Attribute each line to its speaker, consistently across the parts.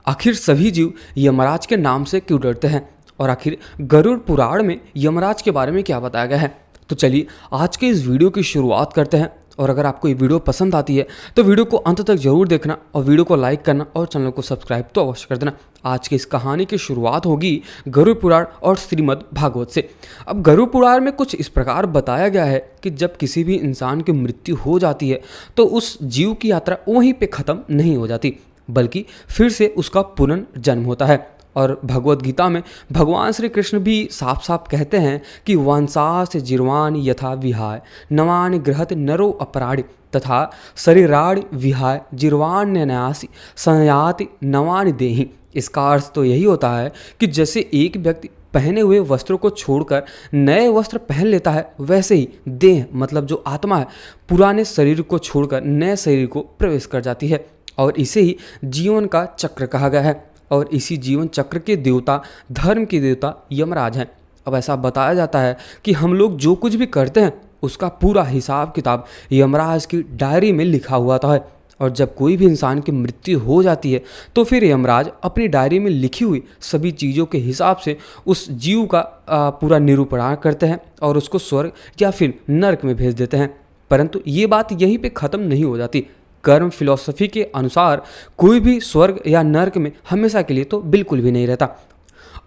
Speaker 1: आखिर सभी जीव यमराज के नाम से क्यों डरते हैं और आखिर गरुड़ पुराण में यमराज के बारे में क्या बताया गया है। तो चलिए आज के इस वीडियो की शुरुआत करते हैं। और अगर आपको ये वीडियो पसंद आती है तो वीडियो को अंत तक जरूर देखना और वीडियो को लाइक करना और चैनल को सब्सक्राइब तो अवश्य कर देना। आज की इस कहानी की शुरुआत होगी गरुड़ पुराण और श्रीमद् भागवत से। अब गरुड़ पुराण में कुछ इस प्रकार बताया गया है कि जब किसी भी इंसान की मृत्यु हो जाती है तो उस जीव की यात्रा वहीं पे ख़त्म नहीं हो जाती, बल्कि फिर से उसका पुनर्जन्म होता है। और भगवत गीता में भगवान श्री कृष्ण भी साफ साफ कहते हैं कि वंशास जिर्वाण यथा विहाय नवान गृहत नरो अपराणि तथा शरीराण विहाय जिर्वाण न्यासी संयाति नवान देहि। इसका अर्थ तो यही होता है कि जैसे एक व्यक्ति पहने हुए वस्त्रों को छोड़कर नए वस्त्र पहन लेता है, वैसे ही देह मतलब जो आत्मा है पुराने शरीर को छोड़कर नए शरीर को प्रवेश कर जाती है। और इसे ही जीवन का चक्र कहा गया है। और इसी जीवन चक्र के देवता धर्म के देवता यमराज हैं। अब ऐसा बताया जाता है कि हम लोग जो कुछ भी करते हैं उसका पूरा हिसाब किताब यमराज की डायरी में लिखा हुआ था। और जब कोई भी इंसान की मृत्यु हो जाती है तो फिर यमराज अपनी डायरी में लिखी हुई सभी चीज़ों के हिसाब से उस जीव का पूरा निरूपण करते हैं और उसको स्वर्ग या फिर नरक में भेज देते हैं। परंतु ये बात यहीं पे ख़त्म नहीं हो जाती। कर्म फिलॉसफी के अनुसार कोई भी स्वर्ग या नरक में हमेशा के लिए तो बिल्कुल भी नहीं रहता।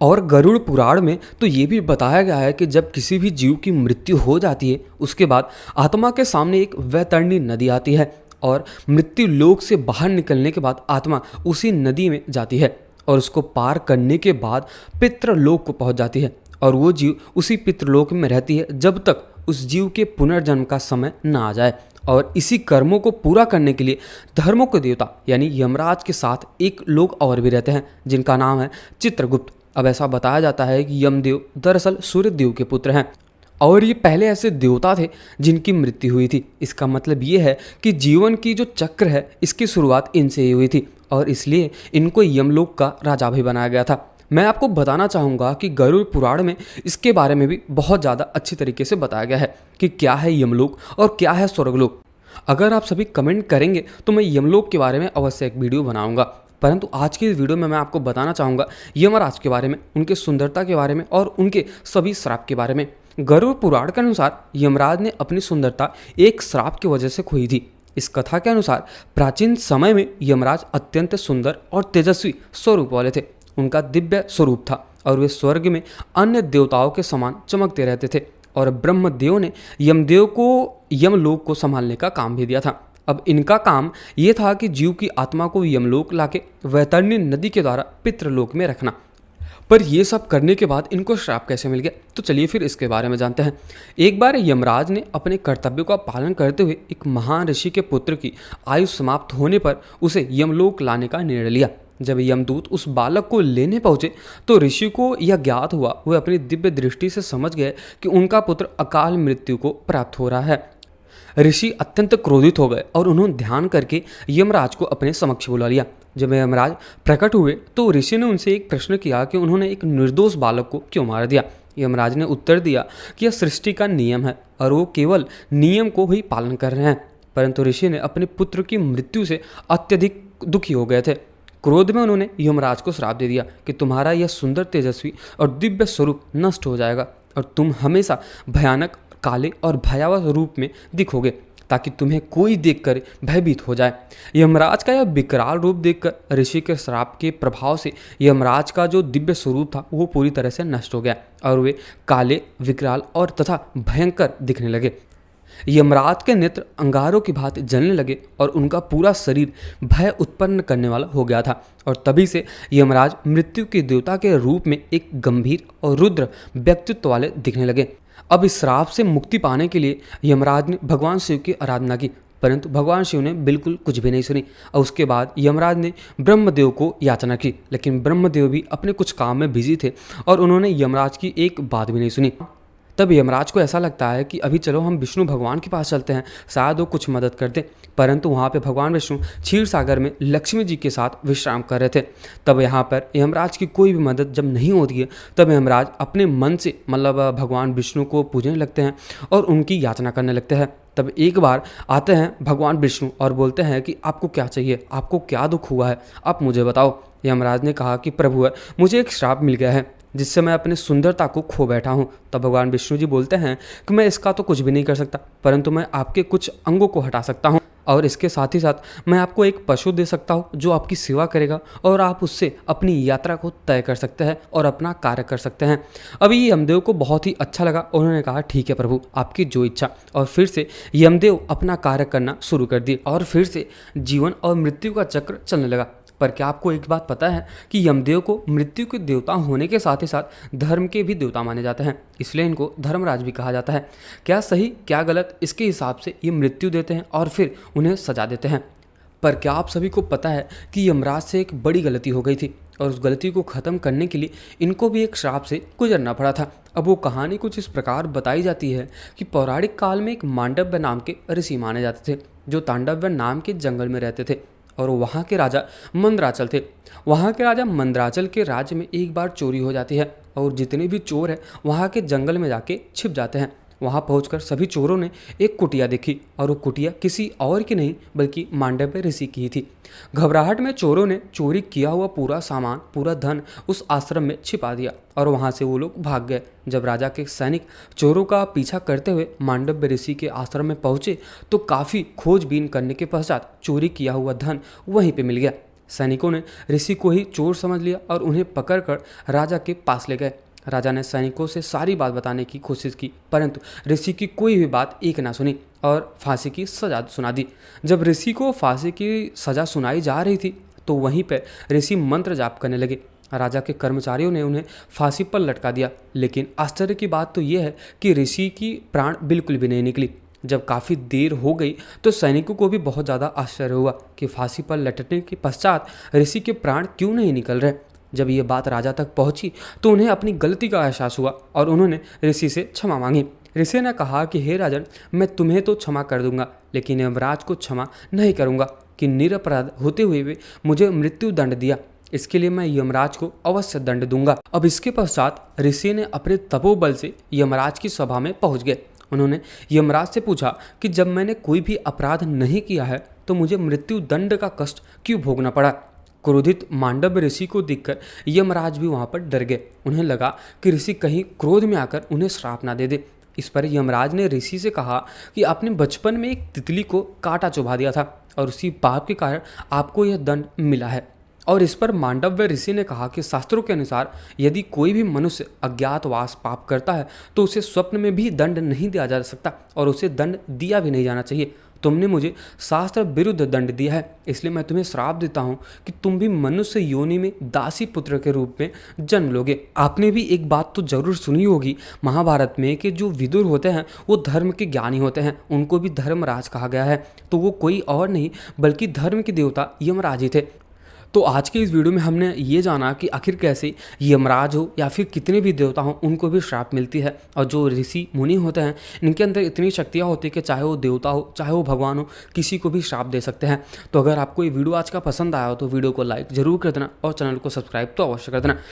Speaker 1: और गरुड़ पुराण में तो ये भी बताया गया है कि जब किसी भी जीव की मृत्यु हो जाती है उसके बाद आत्मा के सामने एक वैतरणी नदी आती है और मृत्यु लोक से बाहर निकलने के बाद आत्मा उसी नदी में जाती है और उसको पार करने के बाद पितृलोक को पहुंच जाती है। और वो जीव उसी पितृलोक में रहती है जब तक उस जीव के पुनर्जन्म का समय न आ जाए। और इसी कर्मों को पूरा करने के लिए धर्मों के देवता यानी यमराज के साथ एक लोग और भी रहते हैं जिनका नाम है चित्रगुप्त। अब ऐसा बताया जाता है कि यमदेव दरअसल सूर्यदेव के पुत्र हैं और ये पहले ऐसे देवता थे जिनकी मृत्यु हुई थी। इसका मतलब ये है कि जीवन की जो चक्र है इसकी शुरुआत इनसे ही हुई थी और इसलिए इनको यमलोक का राजा भी बनाया गया था। मैं आपको बताना चाहूँगा कि गरुड़ पुराण में इसके बारे में भी बहुत ज़्यादा अच्छी तरीके से बताया गया है कि क्या है यमलोक और क्या है स्वर्गलोक। अगर आप सभी कमेंट करेंगे तो मैं यमलोक के बारे में अवश्य एक वीडियो बनाऊंगा। परंतु आज की इस वीडियो में मैं आपको बताना चाहूँगा यमराज के बारे में, उनके सुंदरता के बारे में और उनके सभी श्राप के बारे में। गरुड़ पुराण के अनुसार यमराज ने अपनी सुंदरता एक श्राप की वजह से खोई थी। इस कथा के अनुसार प्राचीन समय में यमराज अत्यंत सुंदर और तेजस्वी स्वरूप वाले थे। उनका दिव्य स्वरूप था और वे स्वर्ग में अन्य देवताओं के समान चमकते रहते थे। और ब्रह्मदेव ने यमदेव को यमलोक को संभालने का काम भी दिया था। अब इनका काम ये था कि जीव की आत्मा को यमलोक लाके वैतरणी नदी के द्वारा पितृलोक में रखना। पर ये सब करने के बाद इनको श्राप कैसे मिल गया, तो चलिए फिर इसके बारे में जानते हैं। एक बार यमराज ने अपने कर्तव्यों का पालन करते हुए एक महान ऋषि के पुत्र की आयु समाप्त होने पर उसे यमलोक लाने का निर्णय लिया। जब यमदूत उस बालक को लेने पहुंचे तो ऋषि को यह ज्ञात हुआ, वह अपनी दिव्य दृष्टि से समझ गए कि उनका पुत्र अकाल मृत्यु को प्राप्त हो रहा है। ऋषि अत्यंत क्रोधित हो गए और उन्होंने ध्यान करके यमराज को अपने समक्ष बुला लिया। जब यमराज प्रकट हुए तो ऋषि ने उनसे एक प्रश्न किया कि उन्होंने एक निर्दोष बालक को क्यों मार दिया। यमराज ने उत्तर दिया कि यह सृष्टि का नियम है और वो केवल नियम को ही पालन कर रहे हैं। परंतु ऋषि ने अपने पुत्र की मृत्यु से अत्यधिक दुखी हो गए थे। क्रोध में उन्होंने यमराज को श्राप दे दिया कि तुम्हारा यह सुंदर तेजस्वी और दिव्य स्वरूप नष्ट हो जाएगा और तुम हमेशा भयानक काले और भयावह रूप में दिखोगे ताकि तुम्हें कोई देखकर भयभीत हो जाए। यमराज का यह विकराल रूप देखकर ऋषि के श्राप के प्रभाव से यमराज का जो दिव्य स्वरूप था वो पूरी तरह से नष्ट हो गया और वे काले, विकराल और तथा भयंकर दिखने लगे। यमराज के नेत्र अंगारों की भांति जलने लगे और उनका पूरा शरीर भय उत्पन्न करने वाला हो गया था। और तभी से यमराज मृत्यु के देवता के रूप में एक गंभीर और रुद्र व्यक्तित्व वाले दिखने लगे। अब इस श्राप से मुक्ति पाने के लिए यमराज ने भगवान शिव की आराधना की, परंतु भगवान शिव ने बिल्कुल कुछ भी नहीं सुनी। और उसके बाद यमराज ने ब्रह्मदेव को याचना की, लेकिन ब्रह्मदेव भी अपने कुछ काम में बिजी थे और उन्होंने यमराज की एक बात भी नहीं सुनी। तब यमराज को ऐसा लगता है कि अभी चलो हम विष्णु भगवान के पास चलते हैं, शायद वो कुछ मदद कर दे। परंतु वहाँ पे भगवान विष्णु क्षीर सागर में लक्ष्मी जी के साथ विश्राम कर रहे थे। तब यहाँ पर यमराज की कोई भी मदद जब नहीं होती है तब यमराज अपने मन से मतलब भगवान विष्णु को पूजने लगते हैं और उनकी याचना करने लगते हैं। तब एक बार आते हैं भगवान विष्णु और बोलते हैं कि आपको क्या चाहिए, आपको क्या दुख हुआ है, आप मुझे बताओ। यमराज ने कहा कि प्रभु, मुझे एक श्राप मिल गया है जिससे मैं अपनी सुंदरता को खो बैठा हूँ। तब भगवान विष्णु जी बोलते हैं कि मैं इसका तो कुछ भी नहीं कर सकता, परंतु मैं आपके कुछ अंगों को हटा सकता हूँ और इसके साथ ही साथ मैं आपको एक पशु दे सकता हूँ जो आपकी सेवा करेगा और आप उससे अपनी यात्रा को तय कर सकते हैं और अपना कार्य कर सकते हैं। अभी यमदेव को बहुत ही अच्छा लगा। उन्होंने कहा ठीक है प्रभु, आपकी जो इच्छा। और फिर से यमदेव अपना कार्य करना शुरू कर दिए और फिर से जीवन और मृत्यु का चक्र चलने लगा। पर क्या आपको एक बात पता है कि यमदेव को मृत्यु के देवता होने के साथ ही साथ धर्म के भी देवता माने जाते हैं, इसलिए इनको धर्मराज भी कहा जाता है। क्या सही क्या गलत, इसके हिसाब से ये मृत्यु देते हैं और फिर उन्हें सजा देते हैं। पर क्या आप सभी को पता है कि यमराज से एक बड़ी गलती हो गई थी और उस गलती को ख़त्म करने के लिए इनको भी एक श्राप से गुजरना पड़ा था। अब वो कहानी कुछ इस प्रकार बताई जाती है कि पौराणिक काल में एक मांडव्य नाम के ऋषि माने जाते थे जो तांडव्य नाम के जंगल में रहते थे और वहाँ के राजा मंदराचल थे। वहाँ के राजा मंदराचल के राज्य में एक बार चोरी हो जाती है और जितने भी चोर हैं वहाँ के जंगल में जाके छिप जाते हैं। वहाँ पहुंचकर सभी चोरों ने एक कुटिया देखी और वो कुटिया किसी और की नहीं बल्कि मांडव्य ऋषि की ही थी। घबराहट में चोरों ने चोरी किया हुआ पूरा सामान, पूरा धन उस आश्रम में छिपा दिया और वहाँ से वो लोग भाग गए। जब राजा के सैनिक चोरों का पीछा करते हुए मांडव्य ऋषि के आश्रम में पहुँचे तो काफ़ी खोजबीन करने के पश्चात चोरी किया हुआ धन वहीं पर मिल गया। सैनिकों ने ऋषि को ही चोर समझ लिया और उन्हें पकड़कर राजा के पास ले गए। राजा ने सैनिकों से सारी बात बताने की कोशिश की, परंतु ऋषि की कोई भी बात एक ना सुनी और फांसी की सजा सुना दी। जब ऋषि को फांसी की सजा सुनाई जा रही थी तो वहीं पर ऋषि मंत्र जाप करने लगे। राजा के कर्मचारियों ने उन्हें फांसी पर लटका दिया, लेकिन आश्चर्य की बात तो यह है कि ऋषि की प्राण बिल्कुल भी नहीं निकली। जब काफ़ी देर हो गई तो सैनिकों को भी बहुत ज़्यादा आश्चर्य हुआ कि फांसी पर लटकने के पश्चात ऋषि के प्राण क्यों नहीं निकल रहे। जब ये बात राजा तक पहुंची तो उन्हें अपनी गलती का एहसास हुआ और उन्होंने ऋषि से क्षमा मांगी। ऋषि ने कहा कि हे राजन, मैं तुम्हें तो क्षमा कर दूंगा लेकिन यमराज को क्षमा नहीं करूंगा कि निरपराध होते हुए भी मुझे मृत्यु दंड दिया। इसके लिए मैं यमराज को अवश्य दंड दूंगा। अब इसके पश्चात ऋषि ने अपने तपोबल से यमराज की सभा में पहुंच गए। उन्होंने यमराज से पूछा कि जब मैंने कोई भी अपराध नहीं किया है तो मुझे मृत्यु दंड का कष्ट क्यों भोगना पड़ा। क्रोधित मांडव्य ऋषि को देखकर यमराज भी वहाँ पर डर गए। उन्हें लगा कि ऋषि कहीं क्रोध में आकर उन्हें श्राप ना दे दे। इस पर यमराज ने ऋषि से कहा कि आपने बचपन में एक तितली को कांटा चुभा दिया था और उसी पाप के कारण आपको यह दंड मिला है। और इस पर मांडव्य ऋषि ने कहा कि शास्त्रों के अनुसार यदि कोई भी मनुष्य अज्ञातवास पाप करता है तो उसे स्वप्न में भी दंड नहीं दिया जा सकता और उसे दंड दिया भी नहीं जाना चाहिए। तुमने मुझे शास्त्र विरुद्ध दंड दिया है, इसलिए मैं तुम्हें श्राप देता हूँ कि तुम भी मनुष्य योनि में दासी पुत्र के रूप में जन्म लोगे। आपने भी एक बात तो जरूर सुनी होगी महाभारत में कि जो विदुर होते हैं वो धर्म के ज्ञानी होते हैं, उनको भी धर्मराज कहा गया है। तो वो कोई और नहीं बल्कि धर्म के देवता यमराज ही थे। तो आज के इस वीडियो में हमने ये जाना कि आखिर कैसे यमराज हो या फिर कितने भी देवता हों उनको भी श्राप मिलती है और जो ऋषि मुनि होते हैं इनके अंदर इतनी शक्तियाँ होती है कि चाहे वो देवता हो चाहे वो भगवान हो किसी को भी श्राप दे सकते हैं। तो अगर आपको ये वीडियो आज का पसंद आया हो तो वीडियो को लाइक जरूर कर देना और चैनल को सब्सक्राइब तो अवश्य कर देना।